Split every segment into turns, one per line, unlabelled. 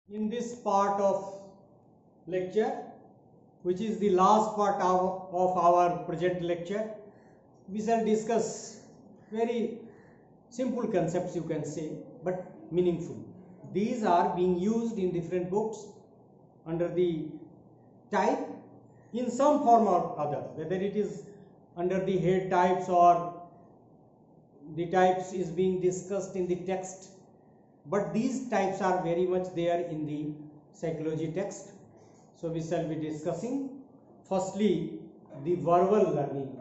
In this part of lecture, which is the last part of our present lecture, we shall discuss very simple concepts, you can say, but meaningful. These are being used in different books under the type in some form or other, whether it is under the head types or the types is being discussed in the text, but these types are very much there in the psychology text. So we shall be discussing firstly the verbal learning.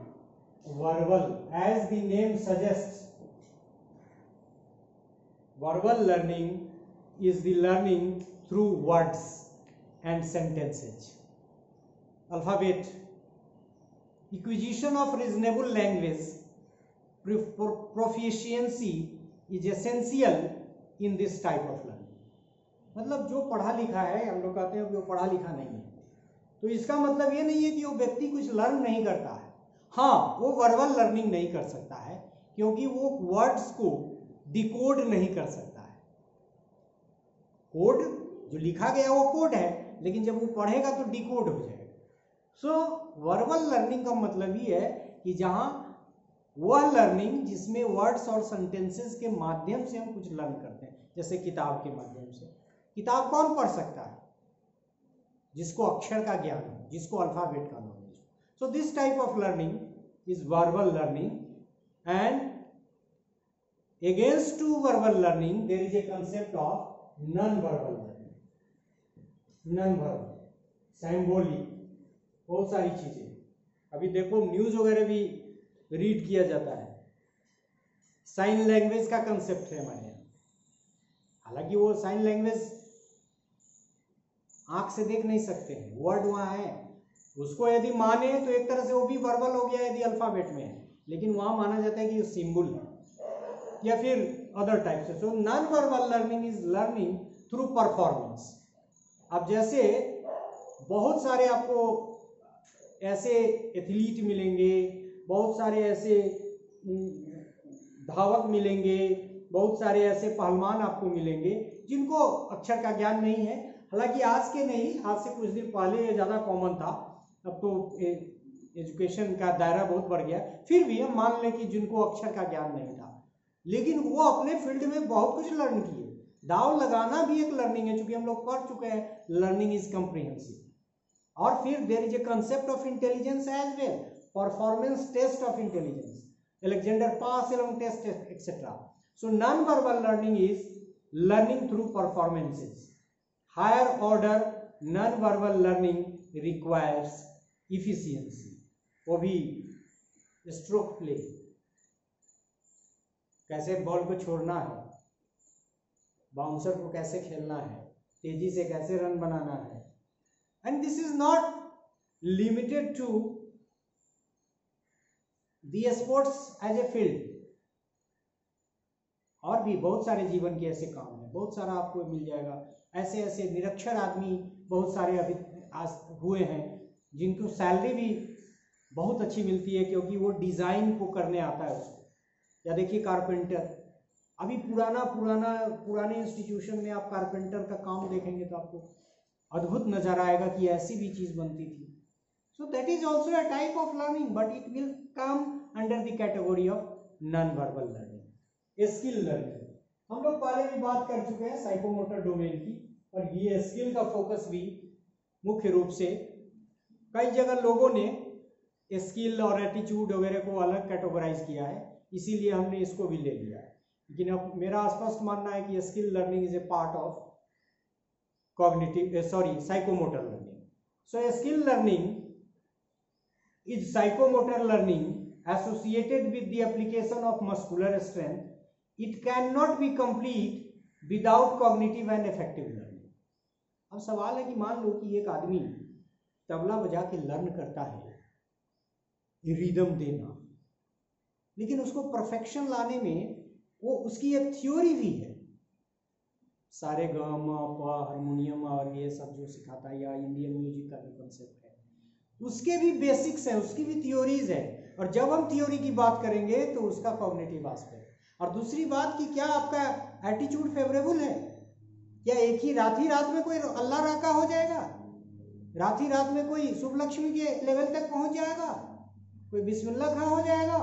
Verbal, as the name suggests, verbal learning is the learning through words and sentences. Alphabet. Acquisition of reasonable language proficiency is essential in this type of learning. मतलब जो पढ़ा लिखा है, हम लोग कहते हैं वो पढ़ा लिखा नहीं है, तो इसका मतलब ये नहीं है कि वो व्यक्ति कुछ लर्न नहीं करता है. हाँ, वो वर्बल लर्निंग नहीं कर सकता है क्योंकि वो वर्ड्स को डिकोड नहीं कर सकता है. कोड जो लिखा गया वो कोड है, लेकिन जब वो पढ़ेगा तो डिकोड हो जाएगा. सो वर्बल लर्निंग का मतलब ये है कि जहाँ वह लर्निंग जिसमें वर्ड्स और सेंटेंसेस के माध्यम से हम कुछ लर्न करते हैं, जैसे किताब के माध्यम से. किताब कौन पढ़ सकता है? जिसको अक्षर का ज्ञान हो, जिसको अल्फाबेट का नॉलेज हो. So this type of learning is verbal learning, and against to verbal learning there is a concept of non verbal learning. Non verbal, symbolic, बहुत सारी चीजें. अभी देखो न्यूज वगैरह भी रीड किया जाता है. साइन लैंग्वेज का कंसेप्ट है हमारे यहाँ. हालांकि वो साइन लैंग्वेज आंख से देख नहीं सकते हैं, वर्ड वहाँ है. उसको यदि माने तो एक तरह से वो भी वर्बल हो गया यदि अल्फाबेट में है, लेकिन वहाँ माना जाता है कि सिंबल है या फिर अदर टाइप से. सो non verbal learning is learning through performance. अब जैसे बहुत सारे आपको ऐसे एथलीट मिलेंगे, बहुत सारे ऐसे धावक मिलेंगे, बहुत सारे ऐसे पहलवान आपको मिलेंगे जिनको अक्षर का ज्ञान नहीं है. हालांकि आज के नहीं, आज से कुछ दिन पहले ज़्यादा कॉमन था, अब तो एजुकेशन का दायरा बहुत बढ़ गया. फिर भी हम मान लें कि जिनको अक्षर का ज्ञान नहीं था, लेकिन वो अपने फील्ड में बहुत कुछ लर्न किए. दाव लगाना भी एक लर्निंग है, चूंकि हम लोग पढ़ चुके हैं लर्निंग इज कम्प्रीहेंसिव. और फिर there is a concept of intelligence as well, performance test of intelligence, Alexander pass along test etcetera. So non verbal learning is learning through performances. Higher order non verbal learning requires efficiency. वो भी stroke play, कैसे ball को छोड़ना है, bouncer को कैसे खेलना है, तेजी से कैसे रन बनाना है. And this is not limited to the sports as a field. और भी बहुत सारे जीवन के ऐसे काम हैं, बहुत सारा आपको मिल जाएगा. ऐसे ऐसे निरक्षर आदमी बहुत सारे अभी आज हुए हैं जिनको सैलरी भी बहुत अच्छी मिलती है क्योंकि वो डिज़ाइन को करने आता है उसको. या देखिए कारपेंटर, अभी पुराने इंस्टीट्यूशन में आप कारपेंटर का काम देखेंगे तो आपको अद्भुत नजर आएगा कि ऐसी भी चीज़ बनती थी. So that is also a type of learning, but it will come under the category of non verbal learning. Skill learning हम लोग पहले भी बात कर चुके हैं साइकोमोटर डोमेन की, और ये स्किल का फोकस भी मुख्य रूप से कई जगह लोगों ने स्किल और एटीट्यूड वगैरह को अलग कैटेगराइज किया है, इसीलिए हमने इसको भी ले लिया है. लेकिन अब मेरा स्पष्ट मानना है कि skill learning is a part of psychomotor learning. So skill learning is psychomotor learning associated with the application of muscular strength. It cannot be complete without cognitive and affective learning. अब सवाल है कि मान लो कि एक आदमी तबला बजा के लर्न करता है रिदम देना, लेकिन उसको परफेक्शन लाने में वो उसकी एक थ्योरी भी है. सारे ग म प हारमोनियम और ये सब जो सिखाता है, या इंडियन म्यूजिक का जो कंसेप्ट है, उसके भी बेसिक्स है, उसकी भी थ्योरीज है. और जब हम थ्योरी की बात करेंगे तो उसका कॉग्निटिव एस्पेक्ट. और दूसरी बात कि क्या आपका एटीट्यूड फेवरेबल है, क्या एक ही रात में कोई अल्लाह राका हो जाएगा? रात ही रात में कोई शुभ लक्ष्मी के लेवल तक पहुंच जाएगा? कोई बिस्मिल्लाह खां हो जाएगा?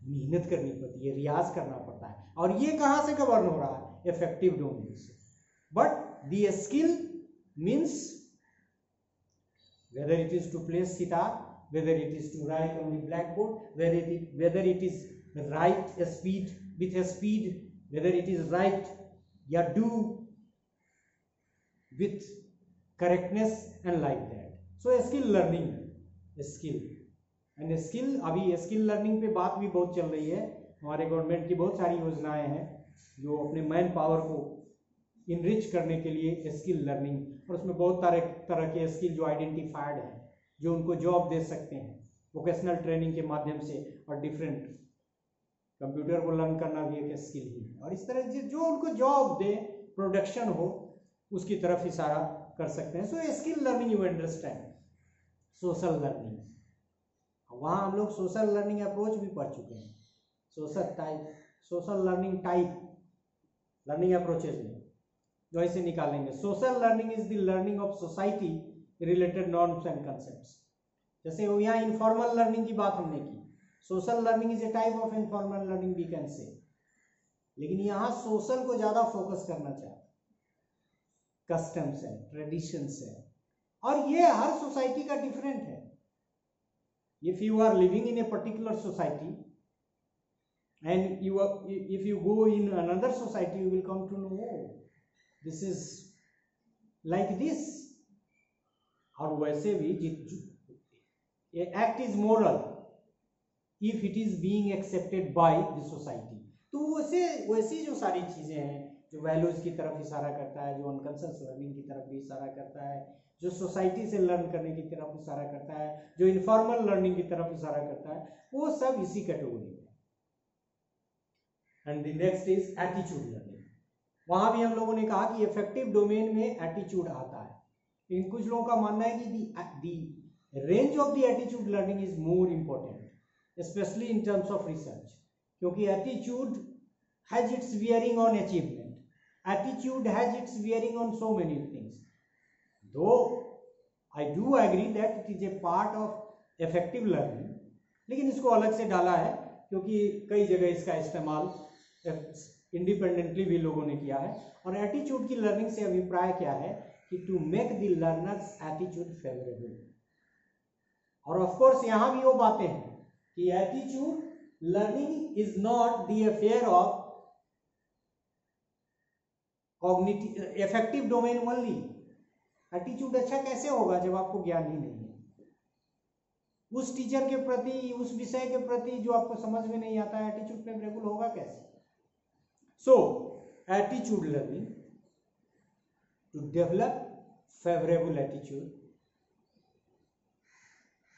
मेहनत करनी पड़ती है, रियाज करना पड़ता है। और ये कहाँ से गवर्न हो रहा है? इफेक्टिव डोमेन से। But the skill means whether it is to play sitar, whether it is to write on the blackboard, whether it is write a speed with a speed, whether it is write या do with correctness and like that. So skill learning, skill and skill, अभी skill learning पे बात भी बहुत चल रही है। हमारे गवर्नमेंट की बहुत सारी योजनाएं हैं जो अपने मैन पावर को इनरिच करने के लिए स्किल लर्निंग, और उसमें बहुत तरह के स्किल जो आइडेंटिफाइड हैं, जो उनको जॉब दे सकते हैं वोकेशनल ट्रेनिंग के माध्यम से। और डिफरेंट कंप्यूटर को लर्न करना भी एक स्किल ही है। और इस तरह से जो उनको जॉब दे, प्रोडक्शन हो, उसकी तरफ इशारा कर सकते हैं। So skill learning you understand. Social learning, वहाँ हम लोग सोशल लर्निंग अप्रोच भी पढ़ चुके हैं। Social learning type learning approaches में जो ऐसे निकालेंगे। Social learning is the learning of society related norms and concepts. जैसे वो यहाँ इनफॉर्मल लर्निंग की बात हमने की, social learning is a type of informal learning we can say, लेकिन यहाँ सोशल को ज्यादा फोकस करना चाहिए। कस्टम्स है, ट्रेडिशंस है, और ये हर सोसाइटी का डिफरेंट है। If you are living in a particular society and if you go in another society, you will come to know, oh, this is like this. और वैसे भी act is moral if it is being accepted by the society. तो वैसे जो सारी चीजें हैं जो वैल्यूज की तरफ इशारा करता है, जो अनकॉन्शियस लर्निंग की तरफ भी इशारा करता है, जो सोसाइटी से लर्न करने की तरफ इशारा करता है, जो इनफॉर्मल लर्निंग की तरफ इशारा करता है, वो सब इसी कैटेगरी में। And the next is attitude learning. वहां भी हम लोगों ने कहा कि इफेक्टिव डोमेन में एटीट्यूड आता है, लेकिन कुछ लोगों का मानना है कि the range of the attitude learning is more important, specially in terms of research, क्योंकि attitude has its bearing on achievement, attitude has its bearing on so many things. Though I do agree that it is a part of effective learning, लेकिन इसको अलग से डाला है क्योंकि कई जगह इसका इस्तेमाल इंडिपेंडेंटली भी लोगों ने किया है। और एटीट्यूड की लर्निंग से अभिप्राय क्या है कि to make the learners attitude favourable. और ऑफ कोर्स यहां भी वो बातें हैं कि attitude learning is not the affair of cognitive effective domain only. Attitude अच्छा कैसे होगा जब आपको ज्ञान ही नहीं है उस टीचर के प्रति, उस विषय के प्रति जो आपको समझ में नहीं आता है, एटीट्यूड फेवरेबल होगा कैसे? So attitude learning to develop favourable attitude.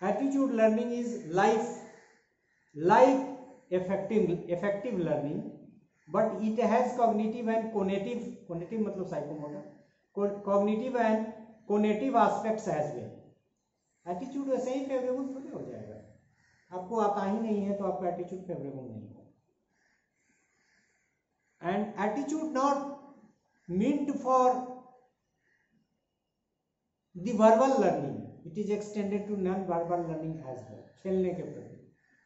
Attitude learning is like effective learning, but it has cognitive and cognitive मतलब psychomotor, cognitive and cognitive aspects as well. Attitude वैसे ही फेवरेबल थोड़ी हो जाएगा, आपको आता ही नहीं है तो आपका एटीट्यूड फेवरेबल नहीं होगा। And attitude not meant for the verbal learning, it is extended to non verbal learning as well. खेलने के प्रति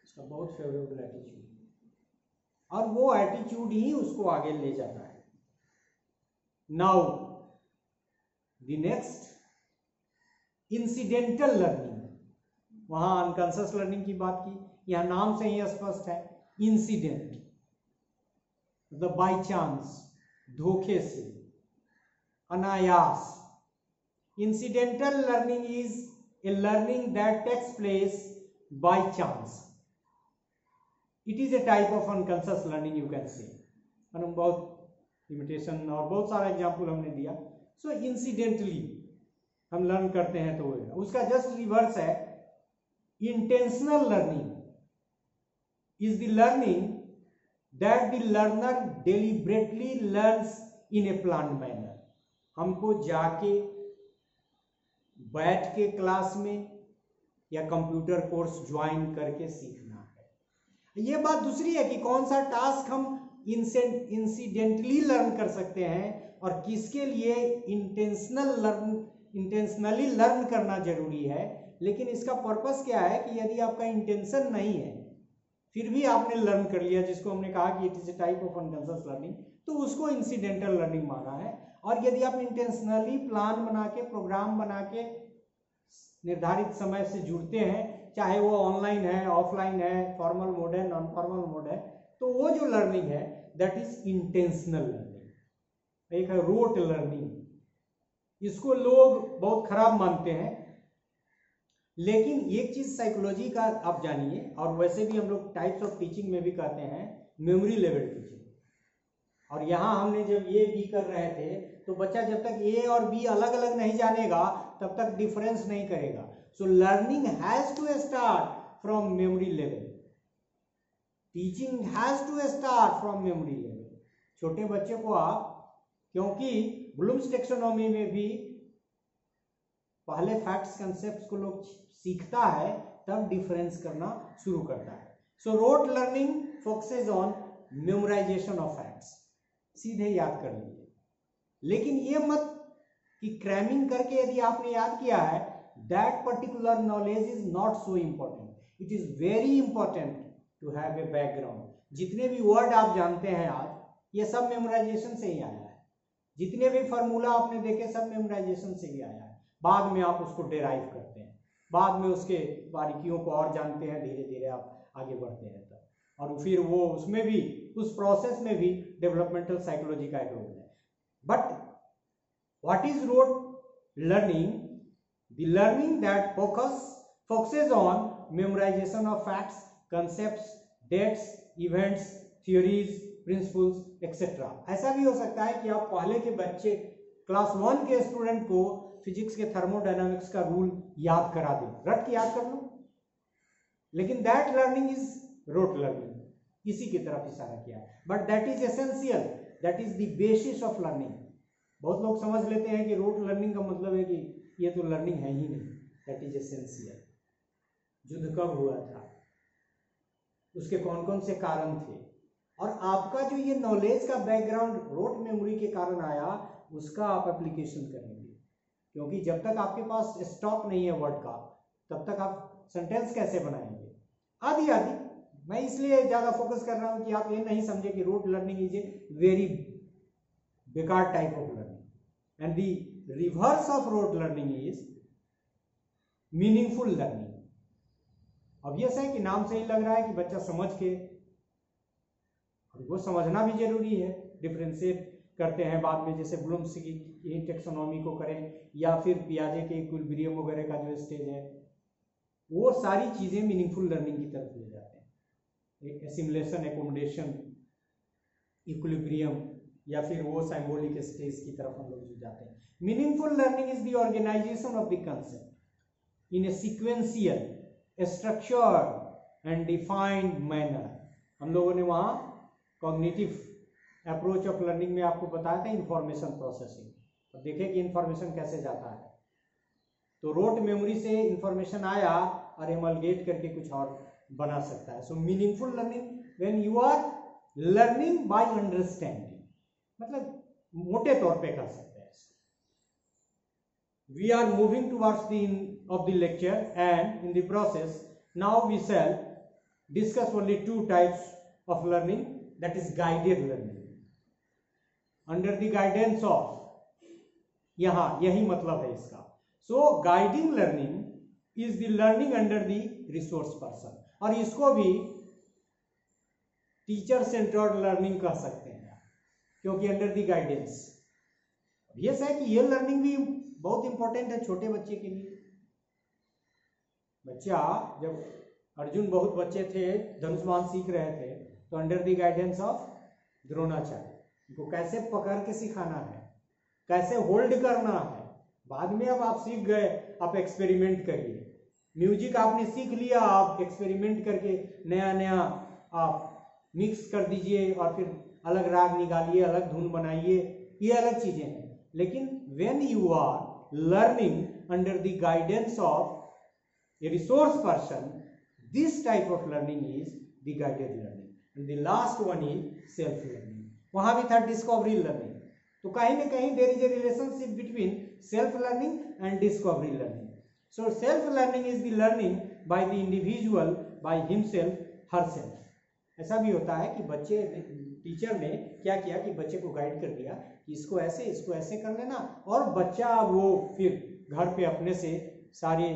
उसका बहुत फेवरेबल एटीट्यूड, और वो एटीट्यूड ही उसको आगे ले जाता है। Now the next incidental learning. वहां अनकॉन्शियस लर्निंग की बात की, यहां नाम से ही स्पष्ट है इंसिडेंट, मतलब बाय चांस, धोखे से, अनायास। Incidental learning is a learning that takes place by chance. It is a type of unconscious learning you can say. बहुत इमिटेशन और बहुत सारा एग्जाम्पल हमने दिया। सो इंसिडेंटली हम लर्न करते हैं तो वो उसका जस्ट रिवर्स है। Intentional learning is the learning that the learner deliberately learns in A planned manner. हमको जाके बैठ के क्लास में या कंप्यूटर कोर्स ज्वाइन करके सीखना है। ये बात दूसरी है कि कौन सा टास्क हम इंसिडेंटली लर्न कर सकते हैं और किसके लिए इंटेंशनली लर्न करना जरूरी है। लेकिन इसका पर्पस क्या है कि यदि आपका इंटेंशन नहीं है फिर भी आपने लर्न कर लिया, जिसको हमने कहा कि it is a type of unconscious learning, तो उसको इंसिडेंटल लर्निंग माना है। और यदि आप इंटेंशनली प्लान बना के, प्रोग्राम बना के निर्धारित समय से जुड़ते हैं, चाहे वो ऑनलाइन है, ऑफलाइन है, फॉर्मल मोड है, नॉन फॉर्मल मोड है, तो वो जो लर्निंग है दैट इज इंटेंशनल लर्निंग। एक है रोट लर्निंग, इसको लोग बहुत खराब मानते हैं। लेकिन एक चीज साइकोलॉजी का आप जानिए, और वैसे भी हम लोग टाइप्स ऑफ टीचिंग में भी कहते हैं मेमोरी लेवल टीचिंग। और यहाँ हमने जब ए बी कर रहे थे तो बच्चा जब तक ए और बी अलग अलग नहीं जानेगा तब तक डिफरेंस नहीं करेगा। So learning has to start from memory level, teaching has to start from memory level. छोटे बच्चे को आप, क्योंकि ब्लूम्स टेक्सोनॉमी में भी पहले फैक्ट्स कंसेप्ट्स को लोग सीखता है तब डिफरेंस करना शुरू करता है। So rote learning focuses on memorisation of facts, सीधे याद कर लीजिए। लेकिन ये मत कि क्रैमिंग करके यदि आपने याद किया है, that particular knowledge is not so important. It is very important to have a background. जितने भी वर्ड आप जानते हैं आज, ये सब मेमोराइजेशन से ही आया है। जितने भी फार्मूला आपने देखे सब मेमोराइजेशन से ही आया है। बाद में आप उसको डेराइव करते हैं, बाद में उसके बारीकियों को और जानते हैं, धीरे धीरे आप आगे बढ़ते हैं तब। और फिर वो उसमें भी, उस प्रोसेस में भी डेवलपमेंटल साइकोलॉजी का एक रोल है। But what is rote learning? The learning that focuses on memorisation of facts, concepts, dates, events, theories, principles etcetera. ऐसा भी हो सकता है कि आप पहले के बच्चे, क्लास 1 के स्टूडेंट को फिजिक्स के थर्मोडायनामिक्स का रूल याद करा दें, रट के याद कर लो, लेकिन that learning is rote learning, इसी की तरफ इशारा किया है। But that is essential, that is the basis of learning. बहुत लोग समझ लेते हैं कि रोट लर्निंग का मतलब है कि ये तो लर्निंग है ही नहीं, दैट इज एसेंशियल। युद्ध कब हुआ था, उसके कौन कौन से कारण थे, और आपका जो ये नॉलेज का बैकग्राउंड रोट मेमोरी के कारण आया, उसका आप एप्लीकेशन करेंगे। क्योंकि जब तक आपके पास स्टॉक नहीं है वर्ड का, तब तक आप सेंटेंस कैसे बनाएंगे, आदि आदि। मैं इसलिए ज्यादा फोकस कर रहा हूं कि आप ये नहीं समझे कि rote learning is a very बेकार type of learning and the reverse of rote learning is meaningful learning. अब यह है कि नाम से ही लग रहा है कि बच्चा समझ के, और वो समझना भी जरूरी है। डिफरेंशिएट करते हैं बाद में, जैसे ब्लूम्स की टेक्सोनॉमी को करें या फिर पियाजे के इक्विलिब्रियम वगैरह का जो स्टेज है, वो सारी चीजें मीनिंगफुल लर्निंग की तरफ ले जाते हैं। एक एसिमुलेशन, एकोमोडेशन, इक्विलिब्रियम, या फिर वो सिंबॉलिक स्टेज की तरफ हम लोग जाते हैं। Meaningful learning is the organisation of the concept in a sequential, structured and defined manner. हम लोगों ने वहां कॉग्निटिव अप्रोच ऑफ लर्निंग में आपको बताया था इंफॉर्मेशन प्रोसेसिंग। अब देखें कि इंफॉर्मेशन कैसे जाता है। तो रोट मेमोरी से इंफॉर्मेशन आया और एमलगेट करके कुछ और बना सकता है। So meaningful learning when you are learning by understanding, मतलब मोटे तौर पे कर सकते हैं। We are moving towards the end of the lecture and in the process now we shall discuss only 2 types of learning, that is guided learning under the guidance of, यहां यही मतलब है इसका। So guiding learning is the learning under the resource person, और इसको भी teacher centred learning कह सकते हैं, क्योंकि अंडर द गाइडेंस। ये है कि ये लर्निंग भी बहुत इंपॉर्टेंट है छोटे बच्चे के लिए। बच्चा, जब अर्जुन बहुत बच्चे थे, धनुष्मान सीख रहे थे, तो under the guidance of Dronacharya को कैसे पकड़ के सिखाना है, कैसे होल्ड करना है। बाद में अब आप सीख गए, आप एक्सपेरिमेंट करिए। म्यूजिक आपने सीख लिया, आप एक्सपेरिमेंट करके नया नया आप मिक्स कर दीजिए और फिर अलग राग निकालिए, अलग धुन बनाइए, ये अलग चीजें हैं। लेकिन when you are learning under the guidance of a resource person, this type of learning is the guided learning. The last one is self learning. वहां भी था डिस्कवरी लर्निंग, तो कहीं ना कहीं there is a relationship between self learning and discovery learning. So self learning is the learning by the individual by himself herself. ऐसा भी होता है कि बच्चे, टीचर ने क्या किया कि बच्चे को गाइड कर दिया कि इसको ऐसे कर लेना, और बच्चा वो फिर घर पे अपने से सारे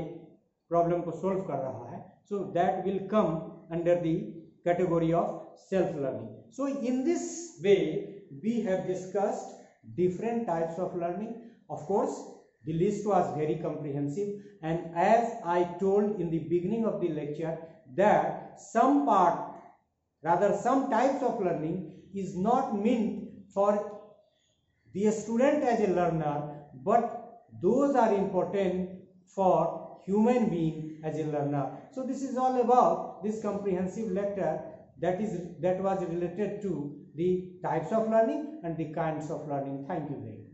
प्रॉब्लम को सोल्व कर रहा है. So that will come under the category of self learning. So in this way we have discussed different types of learning. Of course, the list was very comprehensive, and as I told in the beginning of the lecture that some types of learning is not meant for the student as a learner, but those are important for human being as a learner. So this is all about this comprehensive lecture that was related to the types of learning and the kinds of learning. Thank you very much.